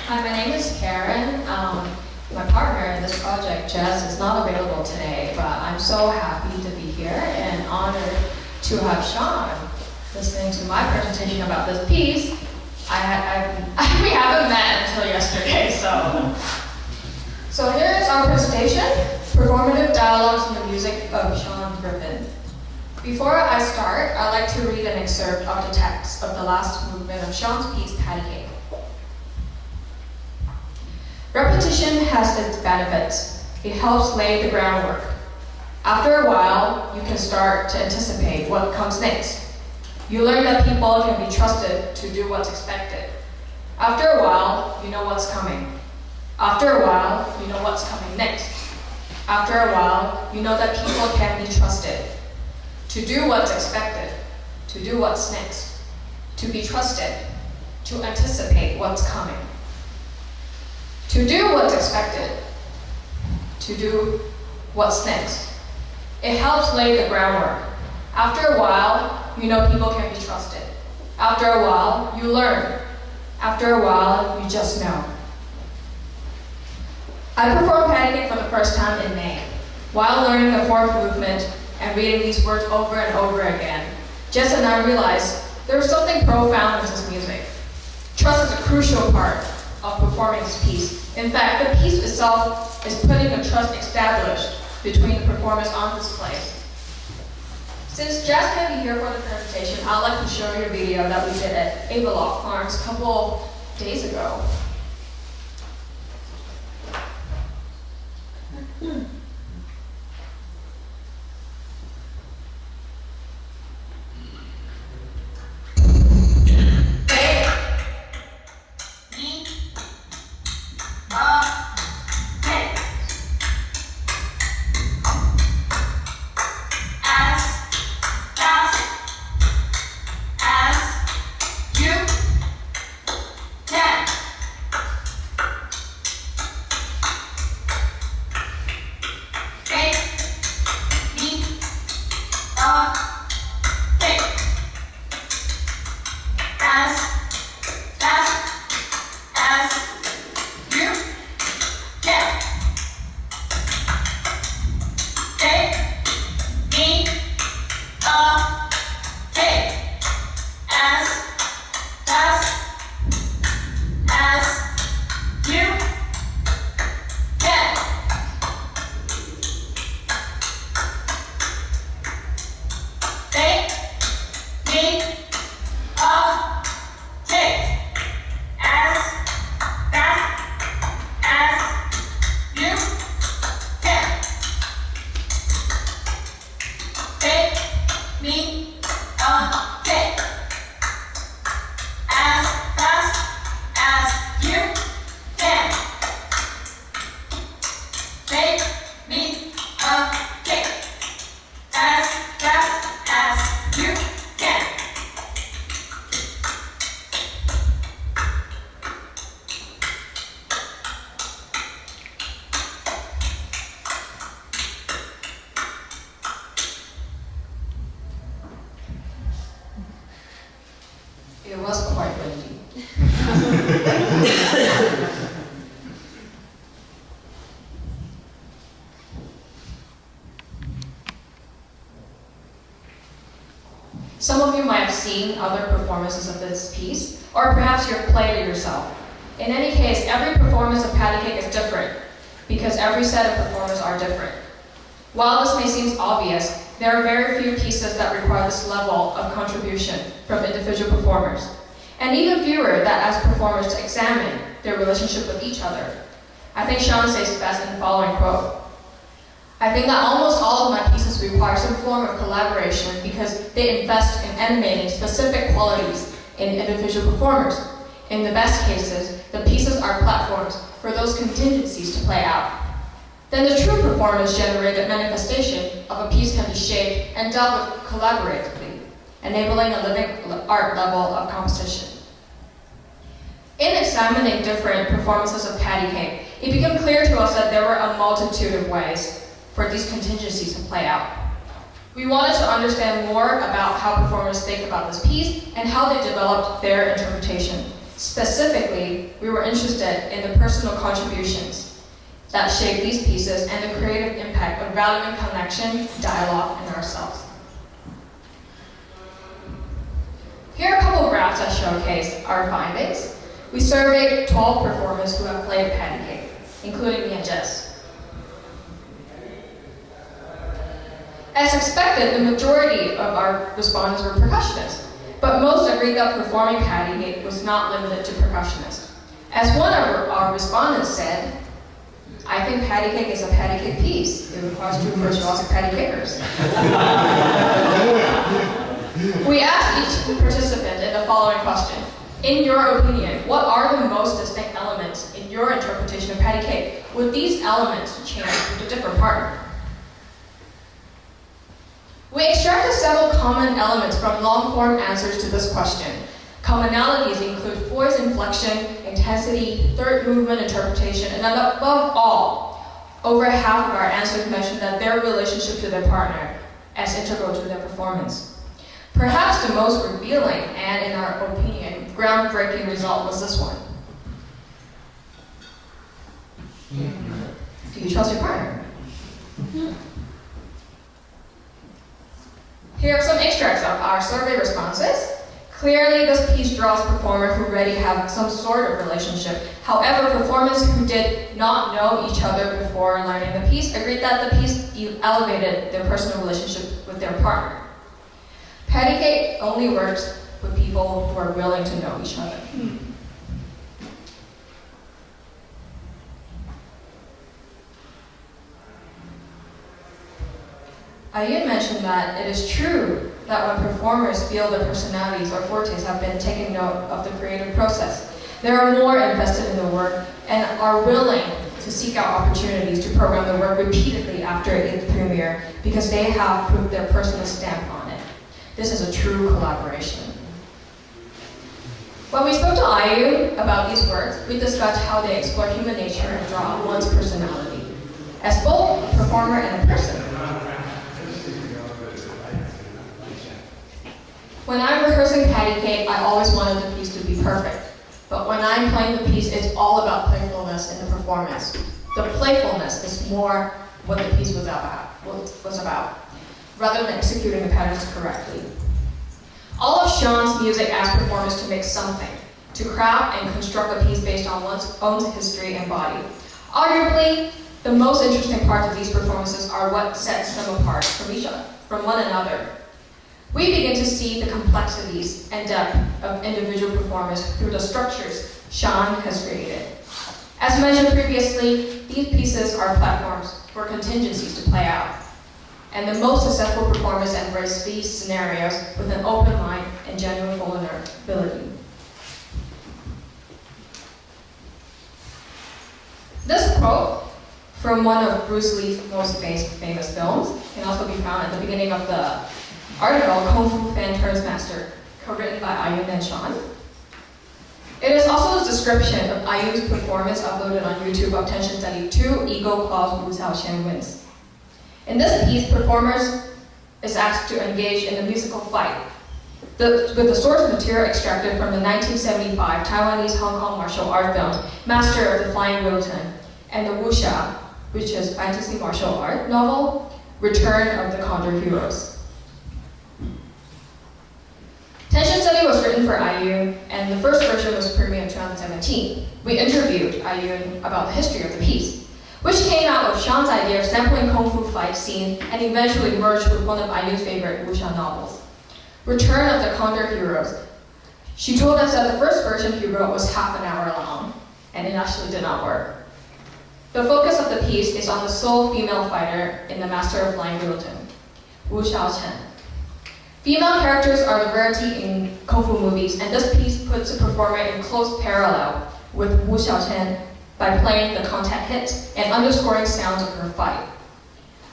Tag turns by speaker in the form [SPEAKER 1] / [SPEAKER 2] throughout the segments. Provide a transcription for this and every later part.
[SPEAKER 1] Hi, my name is Karen. My partner in this project, Jess, is not available today, but I'm so happy to be here and honored to have Sean listening to my presentation about this piece. We haven't met until yesterday, so here is our presentation, Performative Dialogues in the Music of Sean Griffin. Before I start, I'd like to read an excerpt of the text of the last movement of Sean's piece, Pattycake. Repetition has its benefits. It helps lay the groundwork. After a while, you can start to anticipate what comes next. You learn that people can be trusted to do what's expected. After a while, you know what's coming. After a while, you know what's coming next. After a while, you know that people can be trusted to do what's expected, to do what's next, to be trusted, to anticipate what's coming. To do what's expected, to do what's next. It helps lay the groundwork. After a while, you know people can be trusted. After a while, you learn. After a while, you just know. I performed Pattycake for the first time in May. While learning the fourth movement and reading these words over and over again, Jess and I realized there was something profound in this music. Trust is a crucial part of performing this piece. In fact, the piece itself is putting the trust established between the performers on display. Since Jess can't be here for the presentation, I'd like to show you a video that we did at Avalock Farms a couple days ago. It was quite windy. Some of you might have seen other performances of this piece, or perhaps you've played it yourself. In any case, every performance of Pattycake is different, because every set of performers are different. While this may seem obvious, there are very few pieces that require this level of contribution from individual performers, and even fewer that ask performers to examine their relationship with each other. I think Sean says best in the following quote: I think that almost all of my pieces require some form of collaboration because they invest in animating specific qualities in individual performers. In the best cases, the pieces are platforms for those contingencies to play out. Then the true performance-generated manifestation of a piece can be shaped and dealt with collaboratively, enabling a living art level of composition. In examining different performances of Pattycake, it became clear to us that there were a multitude of ways for these contingencies to play out. We wanted to understand more about how performers think about this piece and how they developed their interpretation. Specifically, we were interested in the personal contributions that shape these pieces and the creative impact of valuing connection, dialogue, and ourselves. Here are a couple of graphs that showcase our findings. We surveyed 12 performers who have played Pattycake, including me and Jess. As expected, the majority of our respondents were percussionists, but most agreed that performing Pattycake was not limited to percussionists. As one of our respondents said, "I think Pattycake is a Pattycake piece. It requires two virtuosic Pattycakers." We asked each participant in the following question. In your opinion, what are the most distinct elements in your interpretation of Pattycake? Would these elements change with a different partner? We extracted several common elements from long-form answers to this question. Commonalities include voice inflection, intensity, third movement interpretation, and above all, over half of our answers mentioned that their relationship to their partner as integral to their performance. Perhaps the most revealing and, in our opinion, groundbreaking result was this one. Do you trust your partner? Here are some extracts of our survey responses. Clearly, this piece draws performers who already have some sort of relationship. However, performers who did not know each other before learning the piece agreed that the piece elevated their personal relationship with their partner. Pattycake only works with people who are willing to know each other. Ayun mentioned that it is true that when performers feel their personalities or fortes have been taken note of the creative process, they are more invested in the work and are willing to seek out opportunities to program the work repeatedly after its premiere because they have put their personal stamp on it. This is a true collaboration. When we spoke to Ayun about these works, we discussed how they explore human nature and draw one's personality as both a performer and a person. When I'm rehearsing Pattycake, I always wanted the piece to be perfect. But when I'm playing the piece, it's all about playfulness in the performance. The playfulness is more what the piece was about, rather than executing the patterns correctly. All of Chien's music asks performers to make something, to craft and construct a piece based on one's own history and body. Arguably, the most interesting parts of these performances are what sets them apart from one another. We begin to see the complexities and depth of individual performers through the structures Chien has created. As mentioned previously, these pieces are platforms for contingencies to play out. And the most successful performers embrace these scenarios with an open mind and genuine vulnerability. This quote from one of Bruce Lee's most famous films can also be found at the beginning of the article, Kung Fu Fan Turns Master, co-written by Ayun and Chien. It is also a description of Ayun's performance uploaded on YouTube of Tension Study 2, Ego Clause Wu Tsiao Chien Wins. In this piece, performers is asked to engage in a musical fight with the source material extracted from the 1975 Taiwanese Hong Kong martial art film, Master of the Flying Wilton, and the wuxia, which is fantasy martial art novel, Return of the Condor Heroes. Tension Study was written for Ayun, and the first version was premiered in 2017. We interviewed Ayun about the history of the piece, which came out of Chien's idea of sampling Kung Fu fight scene and eventually merged with one of Ayun's favorite wuxia novels, Return of the Condor Heroes. She told us that the first version he wrote was half an hour long, and it actually did not work. The focus of the piece is on the sole female fighter in the Master of Flying Wilton, Wu Xiao Chen. Female characters are a rarity in Kung Fu movies, and this piece puts a performer in close parallel with Wu Xiao Chen by playing the contact hits and underscoring sounds of her fight.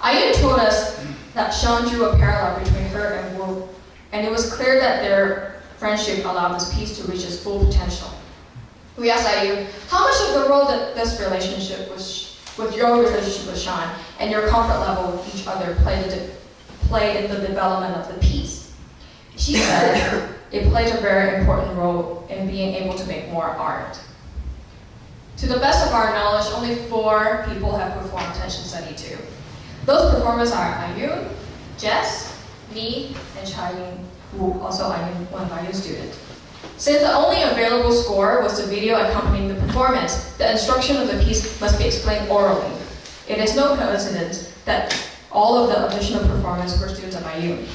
[SPEAKER 1] Ayun told us that Chien drew a parallel between her and Wu, and it was clear that their friendship allowed this piece to reach its full potential. We asked Ayun, how much of the role that this relationship with your relationship with Chien and your comfort level with each other play in the development of the piece? She said, it plays a very important role in being able to make more art. To the best of our knowledge, only 4 people have performed Tension Study 2. Those performers are Ayun, Jess, me, and Chien, who also one of Ayun's students. Since the only available score was the video accompanying the performance, the instruction of the piece must be explained orally. It is no coincidence that all of the additional performers were students of Ayun.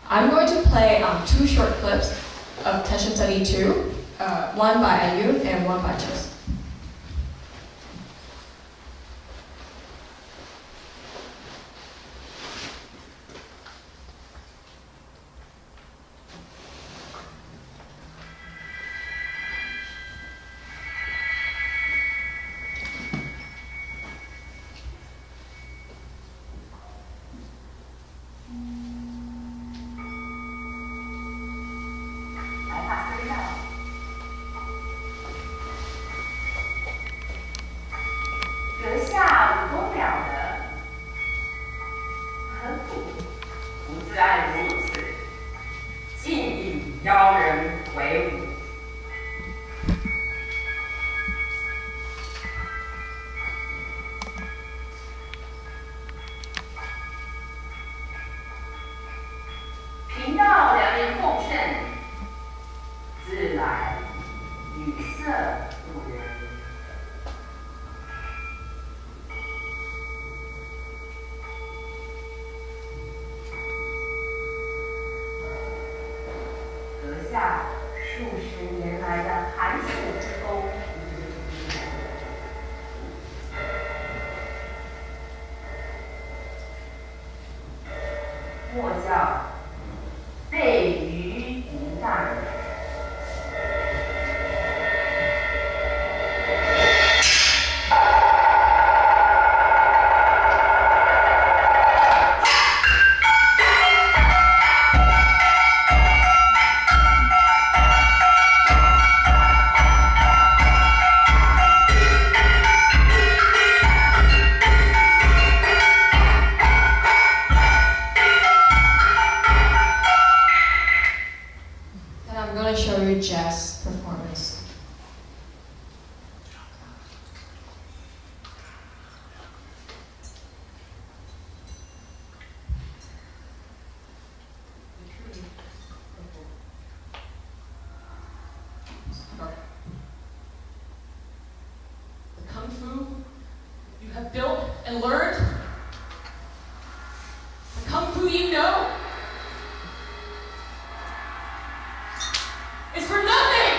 [SPEAKER 1] I'm going to play 2 short clips of Tension Study 2, one by Ayun and one by Jess. Jess performance. The Kung Fu you have built and learned, the Kung Fu you know, is for nothing!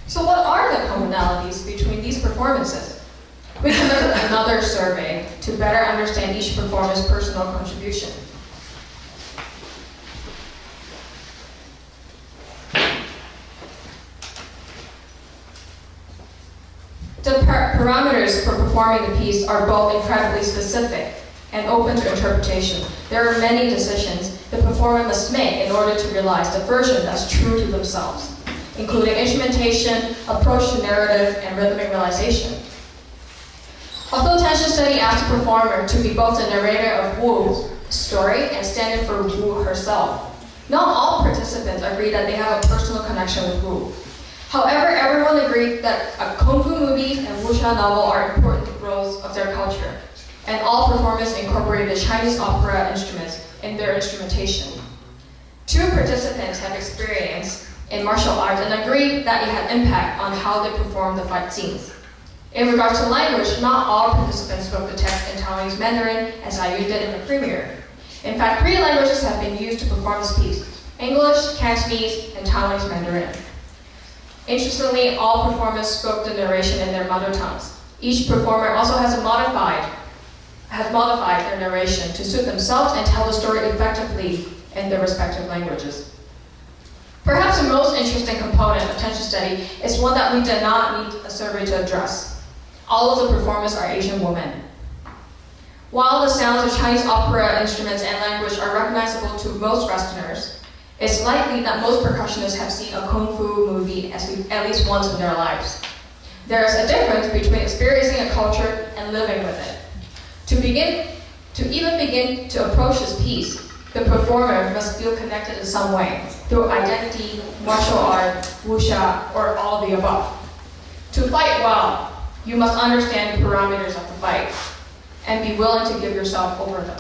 [SPEAKER 1] So what are the commonalities between these performances? We conducted another survey to better understand each performer's personal contribution. The parameters for performing the piece are both incredibly specific and open to interpretation. There are many decisions the performer must make in order to realize the version that's true to themselves, including instrumentation, approach to narrative, and rhythmic realization. Although Tension Study asked the performer to be both the narrator of Wu's story and stand in for Wu herself, not all participants agreed that they have a personal connection with Wu. However, everyone agreed that Kung Fu movies and wuxia novel are important roles of their culture. and all performers incorporated the Chinese opera instruments in their instrumentation. 2 participants have experience in martial arts and agreed that it had impact on how they performed the fight scenes. In regards to language, not all participants spoke the text in Taiwanese Mandarin as I did in the premiere. In fact, 3 languages have been used to perform this piece: English, Cantonese, and Taiwanese Mandarin. Interestingly, all performers spoke the narration in their mother tongues. Each performer also has modified their narration to suit themselves and tell the story effectively in their respective languages. Perhaps the most interesting component of tension study is one that we did not need a survey to address. All of the performers are Asian women. While the sounds of Chinese opera instruments and language are recognizable to most Westerners, it's likely that most percussionists have seen a kung fu movie at least once in their lives. There is a difference between experiencing a culture and living with it. To even begin to approach this piece, the performer must feel connected in some way, through identity, martial art, wuxia, or all of the above. To fight well, you must understand the parameters of the fight and be willing to give yourself over them.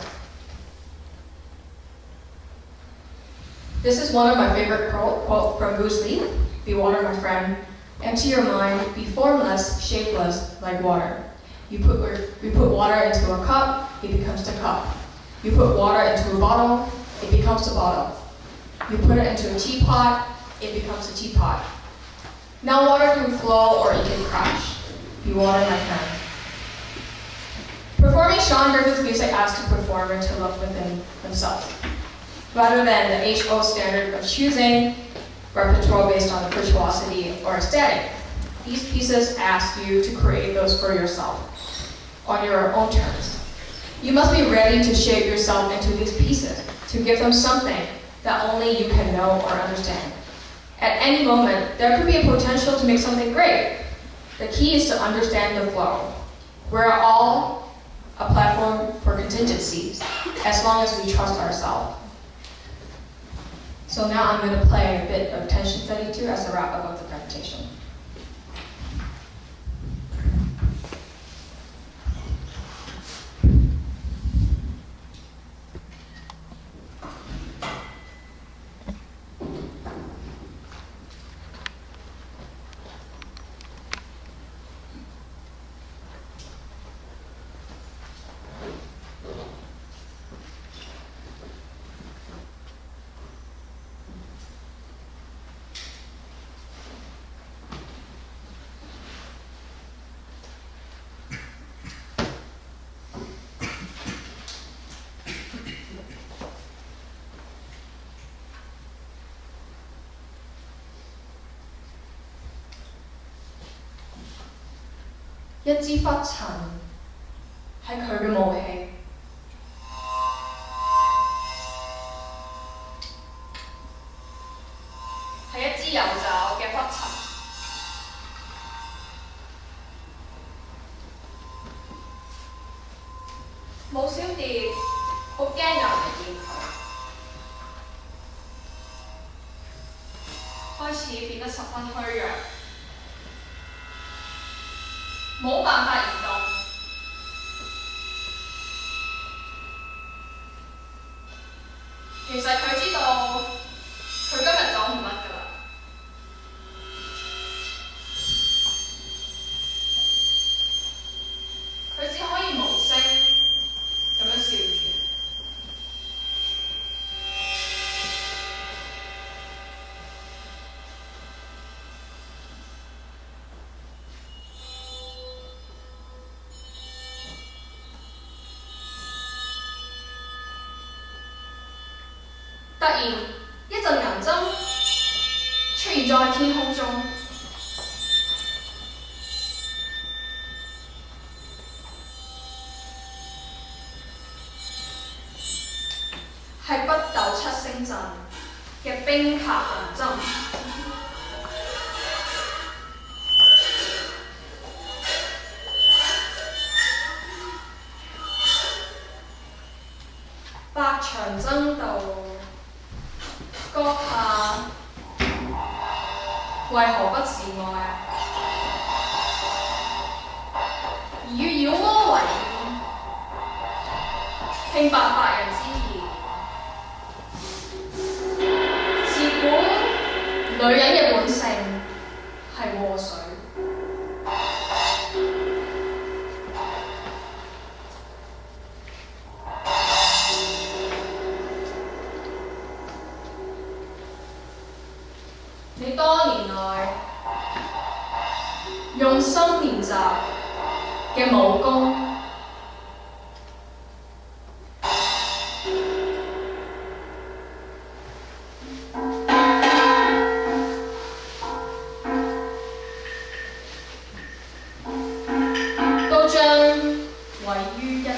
[SPEAKER 1] This is one of my favorite quotes from Bruce Lee: "Be water, my friend. Empty your mind, be formless, shapeless, like water. You put water into a cup, it becomes the cup. You put water into a bottle, it becomes the bottle. You put it into a teapot, it becomes a teapot. Now water can flow or it can crash. Be water, my friend." Performing Sean Griffin's music asks the performer to look within themselves, rather than the age-old standard of choosing repertoire based on the virtuosity or aesthetic. These pieces ask you to create those for yourself, on your own terms. You must be ready to shape yourself into these pieces, to give them something that only you can know or understand. At any moment, there could be a potential to make something great. The key is to understand the flow. We're all a platform for contingencies, as long as we trust ourselves. So now I'm going to play a bit of tension study too as a wrap up of the presentation.一支拂塵係佢嘅武器，係一支有爪嘅拂塵，冇小蝶，好驚有人嚟見佢，開始變得十分虛弱。冇辦法移動，其實佢知道佢今日走唔甩㗎啦。佢只可以無聲咁樣笑住。突然，一陣銀針出現在天空中，係北斗七星陣嘅冰魄銀針。百長爭道。閣下為何不自愛？以妖魔為臉，聽白白人之言，自古女人嘅本性係禍水。你多年來用心練習嘅武功，都將毀於一旦。